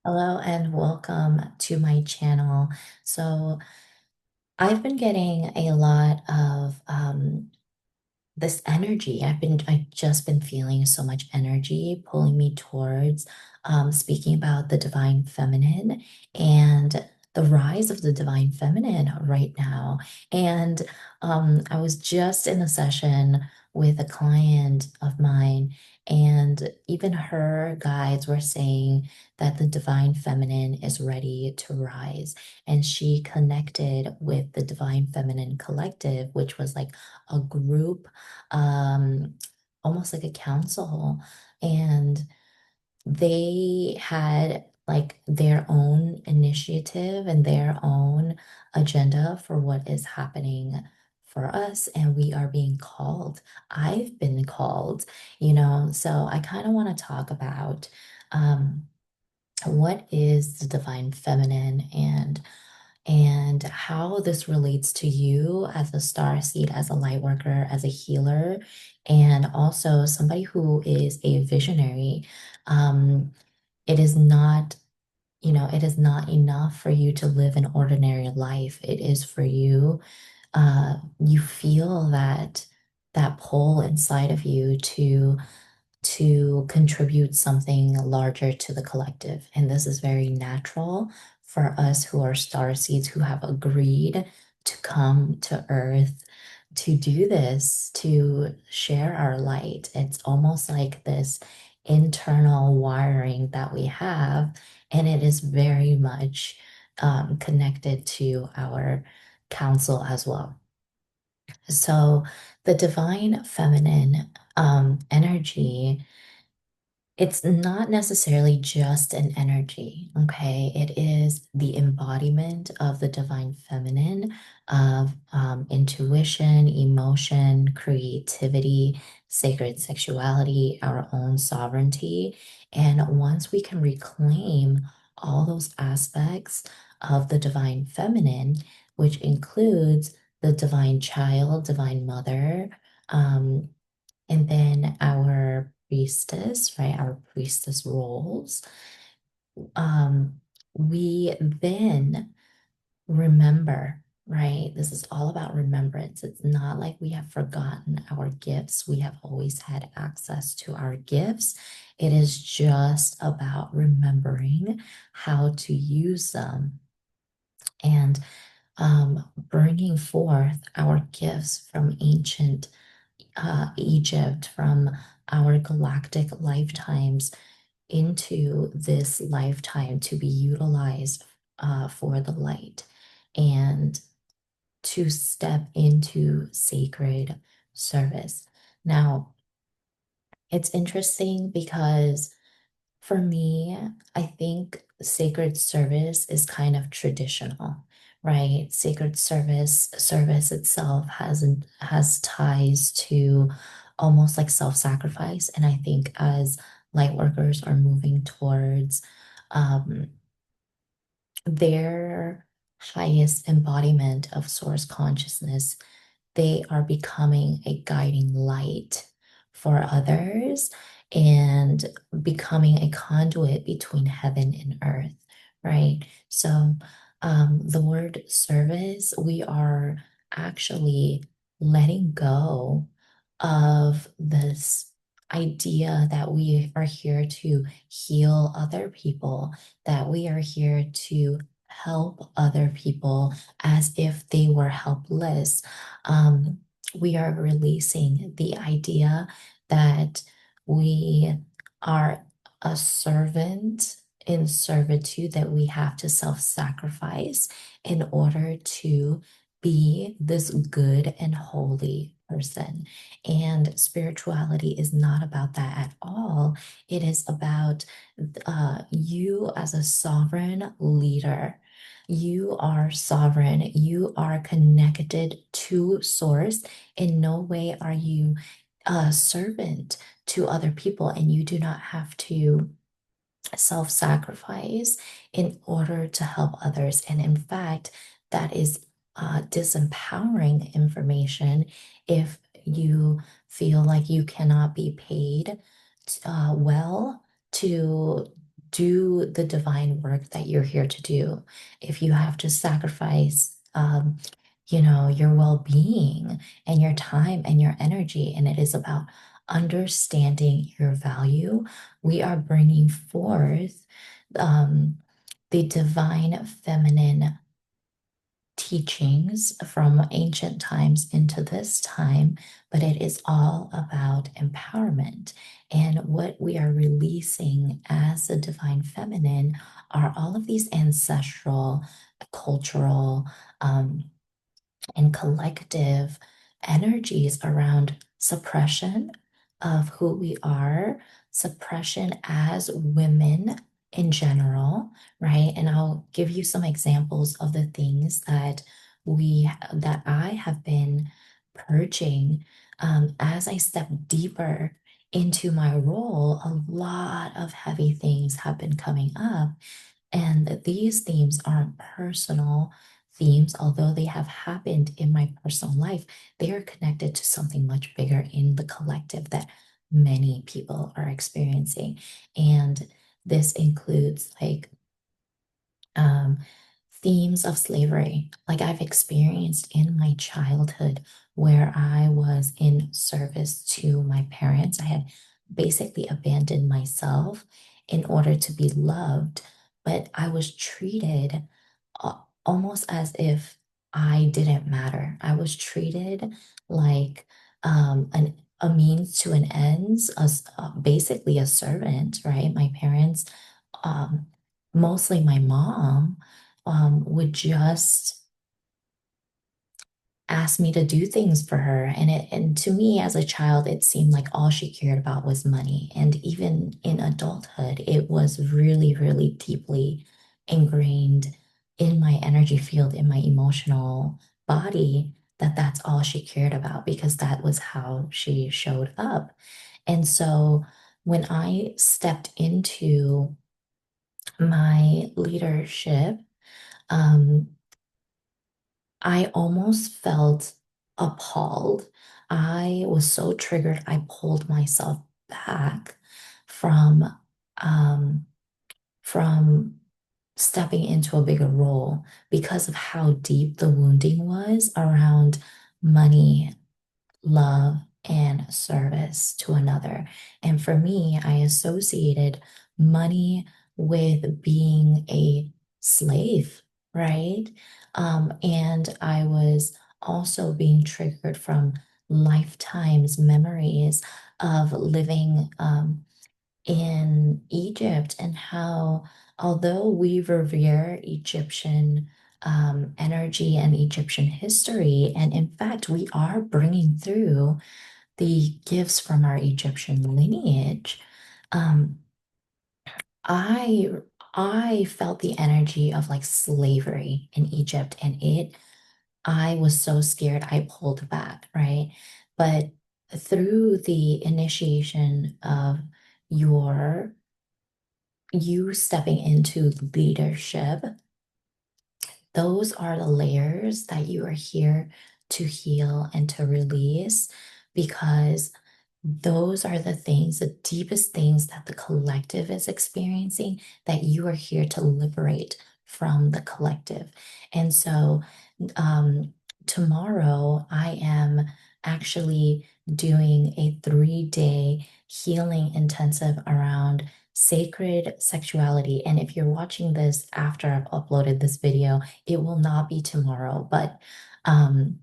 Hello and welcome to my channel. So I've been getting a lot of this energy. I've just been feeling so much energy pulling me towards speaking about the divine feminine and the rise of the divine feminine right now. And I was just in a session with a client of mine, and even her guides were saying that the divine feminine is ready to rise. And she connected with the Divine Feminine Collective, which was like a group, um, almost like a council, and they had like their own initiative and their own agenda for what is happening for us, and we are being called. I've been called, so I kind of want to talk about what is the divine feminine and how this relates to you as a star seed, as a light worker, as a healer, and also somebody who is a visionary. Um, it is not, it is not enough for you to live an ordinary life. It is for you. You feel that pull inside of you to contribute something larger to the collective. And this is very natural for us who are star seeds who have agreed to come to Earth to do this, to share our light. It's almost like this internal wiring that we have, and it is very much connected to our council as well. So, the divine feminine energy, it's not necessarily just an energy, okay? It is the embodiment of the divine feminine, of intuition, emotion, creativity, sacred sexuality, our own sovereignty. And once we can reclaim all those aspects of the divine feminine, which includes the divine child, divine mother, um, and then our priestess, right? Our priestess roles. Um, we then remember, right? This is all about remembrance. It's not like we have forgotten our gifts. We have always had access to our gifts. It is just about remembering how to use them and bringing forth our gifts from ancient Egypt, from our galactic lifetimes into this lifetime to be utilized for the light and to step into sacred service. Now, it's interesting because for me, I think sacred service is kind of traditional, right? Sacred service itself has ties to almost like self-sacrifice. And I think as light workers are moving towards um, their highest embodiment of source consciousness, they are becoming a guiding light for others and becoming a conduit between heaven and earth, right? So, the word service, we are actually letting go of this idea that we are here to heal other people, that we are here to help other people as if they were helpless. um, we are releasing the idea that we are a servant in servitude, that we have to self-sacrifice in order to be this good and holy person. And spirituality is not about that at all. It is about you as a sovereign leader. You are sovereign. You are connected to source. In no way are you a servant to other people, and you do not have to self-sacrifice in order to help others. And in fact, that is disempowering information if you feel like you cannot be paid well to do the divine work that you're here to do. If you have to sacrifice, your well-being and your time and your energy, and it is about understanding your value, we are bringing forth um, the divine feminine teachings from ancient times into this time, but it is all about empowerment. And what we are releasing as the divine feminine are all of these ancestral, cultural, um, and collective energies around suppression of who we are, suppression as women in general, right? And I'll give you some examples of the things that I have been purging as I step deeper into my role. A lot of heavy things have been coming up, and these themes aren't personal themes, although they have happened in my personal life. They are connected to something much bigger in the collective that many people are experiencing. And this includes like um, themes of slavery, like I've experienced in my childhood, where I was in service to my parents. I had basically abandoned myself in order to be loved, but I was treated almost as if I didn't matter. I was treated like a means to an ends, as basically a servant, right? My parents, um, mostly my mom, would just asked me to do things for her, and to me as a child it seemed like all she cared about was money. And even in adulthood it was really, really deeply ingrained in my energy field, in my emotional body, that that's all she cared about, because that was how she showed up. And so when I stepped into my leadership, um, I almost felt appalled. I was so triggered, I pulled myself back from um, from stepping into a bigger role because of how deep the wounding was around money, love, and service to another. And for me, I associated money with being a slave, right? And I was also being triggered from lifetimes memories of living in Egypt, and how, although we revere Egyptian energy and Egyptian history, and in fact, we are bringing through the gifts from our Egyptian lineage. Um, I I felt the energy of like slavery in Egypt, and I was so scared I pulled back, right? But through the initiation of your you stepping into leadership, those are the layers that you are here to heal and to release, because those are the things, the deepest things that the collective is experiencing, that you are here to liberate from the collective. And so, um, tomorrow I am actually doing a 3-day healing intensive around sacred sexuality. And if you're watching this after I've uploaded this video, it will not be tomorrow, but um,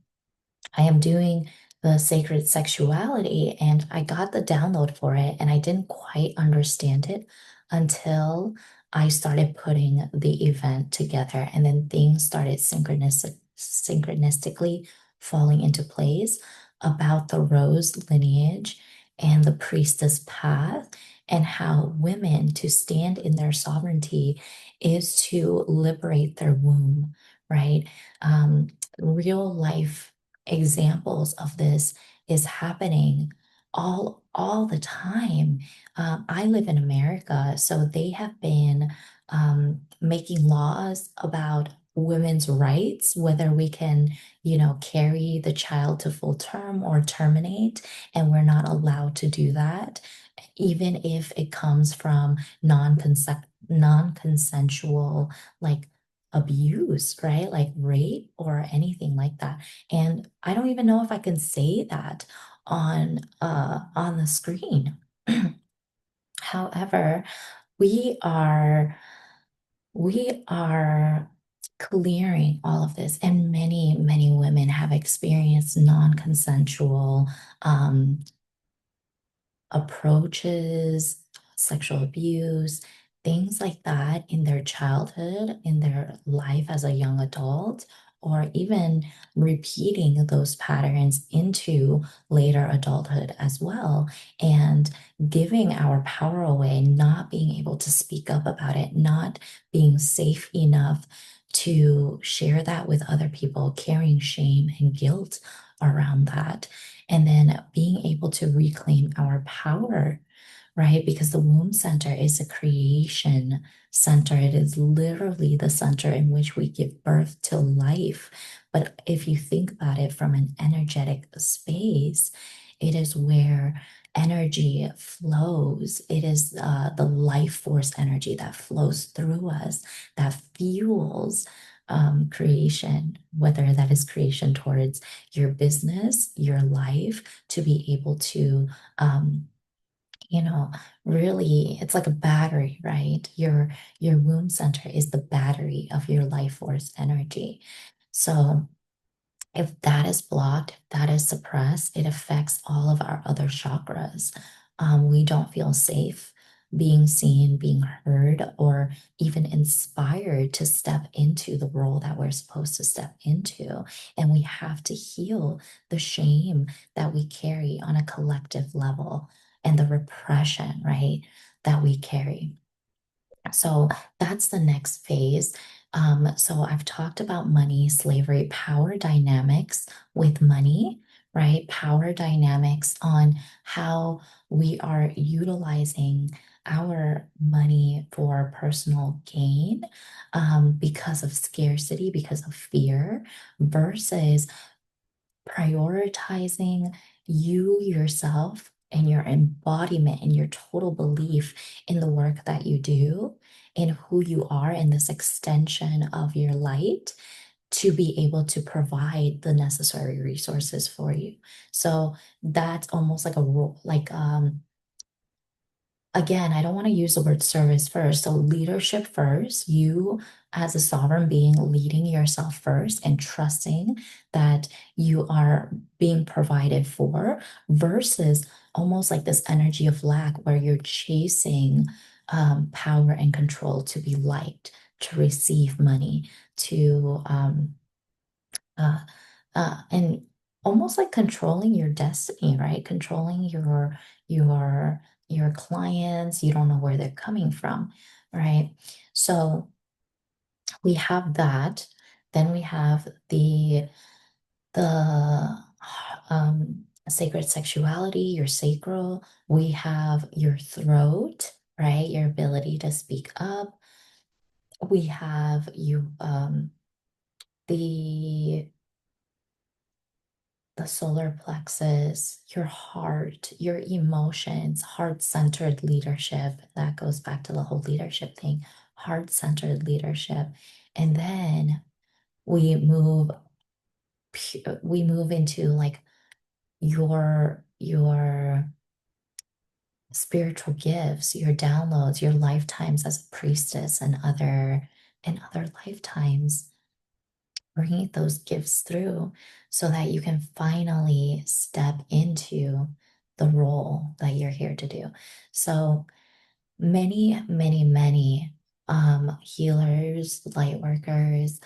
I am doing the sacred sexuality, and I got the download for it, and I didn't quite understand it until I started putting the event together, and then things started synchronistically falling into place about the Rose lineage and the priestess path, and how women to stand in their sovereignty is to liberate their womb, right? Real life examples of this is happening all the time. I live in America, so they have been making laws about women's rights, whether we can, carry the child to full term or terminate, and we're not allowed to do that, even if it comes from non-consensual like abuse, right? Like rape or anything like that. And I don't even know if I can say that on the screen. However, we are we are clearing all of this, and many women have experienced non-consensual um, approaches, sexual abuse, things like that in their childhood, in their life as a young adult, or even repeating those patterns into later adulthood as well, and giving our power away, not being able to speak up about it, not being safe enough to share that with other people, carrying shame and guilt around that, and then being able to reclaim our power, right? Because the womb center is a creation center. It is literally the center in which we give birth to life. But if you think about it from an energetic space, it is where energy flows. It is the life force energy that flows through us, that fuels creation, whether that is creation towards your business, your life, to be able to, um, you know, really, it's like a battery, right? Your womb center is the battery of your life force energy. So if that is blocked, if that is suppressed, it affects all of our other chakras. We don't feel safe being seen, being heard, or even inspired to step into the role that we're supposed to step into. And we have to heal the shame that we carry on a collective level and the repression, right, that we carry. So that's the next phase. So I've talked about money, slavery, power dynamics with money, right? Power dynamics on how we are utilizing our money for personal gain, because of scarcity, because of fear, versus prioritizing you yourself and your embodiment and your total belief in the work that you do, in who you are, in this extension of your light, to be able to provide the necessary resources for you. So that's almost like a role, like again, I don't want to use the word service first. So leadership first, you as a sovereign being leading yourself first and trusting that you are being provided for, versus almost like this energy of lack where you're chasing power and control to be liked, to receive money, to uh, and almost like controlling your destiny, right? Controlling your your clients. You don't know where they're coming from, right? So we have that. Then we have the sacred sexuality, your sacral. We have your throat, right? Your ability to speak up. We have you the solar plexus, your heart, your emotions, heart-centered leadership. That goes back to the whole leadership thing, heart-centered leadership. And then we move we move into like your spiritual gifts, your downloads, your lifetimes as a priestess and other lifetimes, bringing those gifts through so that you can finally step into the role that you're here to do. So many healers, light workers,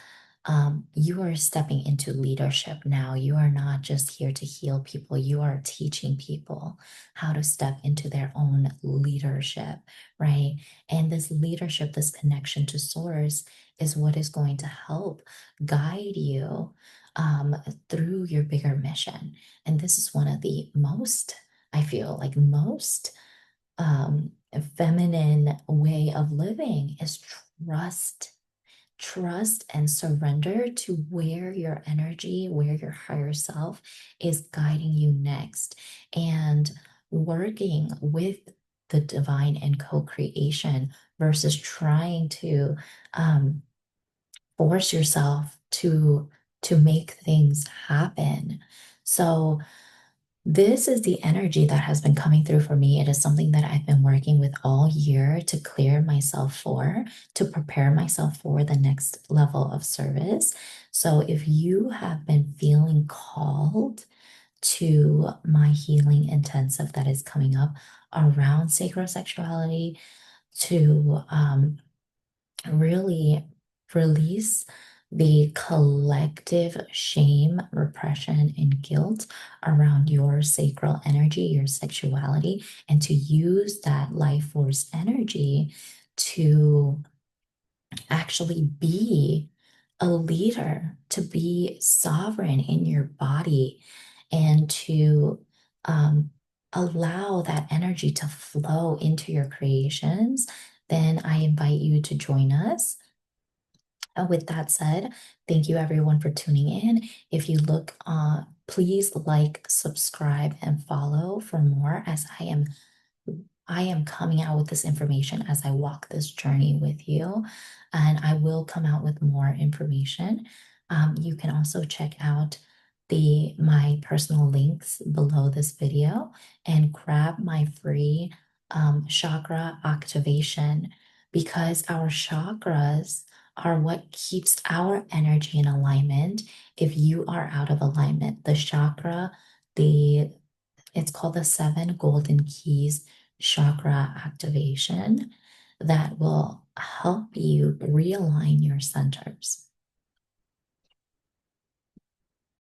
you are stepping into leadership now. You are not just here to heal people, you are teaching people how to step into their own leadership, right? And this leadership, this connection to source, is what is going to help guide you um, through your bigger mission. And this is one of the most, I feel like, most feminine way of living is trust. Trust and surrender to where your energy, where your higher self is guiding you next, and working with the divine and co-creation versus trying to um, force yourself to make things happen. So this is the energy that has been coming through for me. It is something that I've been working with all year to clear myself for, to prepare myself for the next level of service. So if you have been feeling called to my healing intensive that is coming up around sacrosexuality, to really release the collective shame, repression, and guilt around your sacral energy, your sexuality, and to use that life force energy to actually be a leader, to be sovereign in your body, and to um, allow that energy to flow into your creations, then I invite you to join us. With that said, thank you everyone for tuning in. If you look, please like, subscribe, and follow for more as I am coming out with this information as I walk this journey with you, and I will come out with more information. You can also check out my personal links below this video and grab my free chakra activation because our chakras are what keeps our energy in alignment. If you are out of alignment, the chakra, the it's called the seven golden keys chakra activation that will help you realign your centers.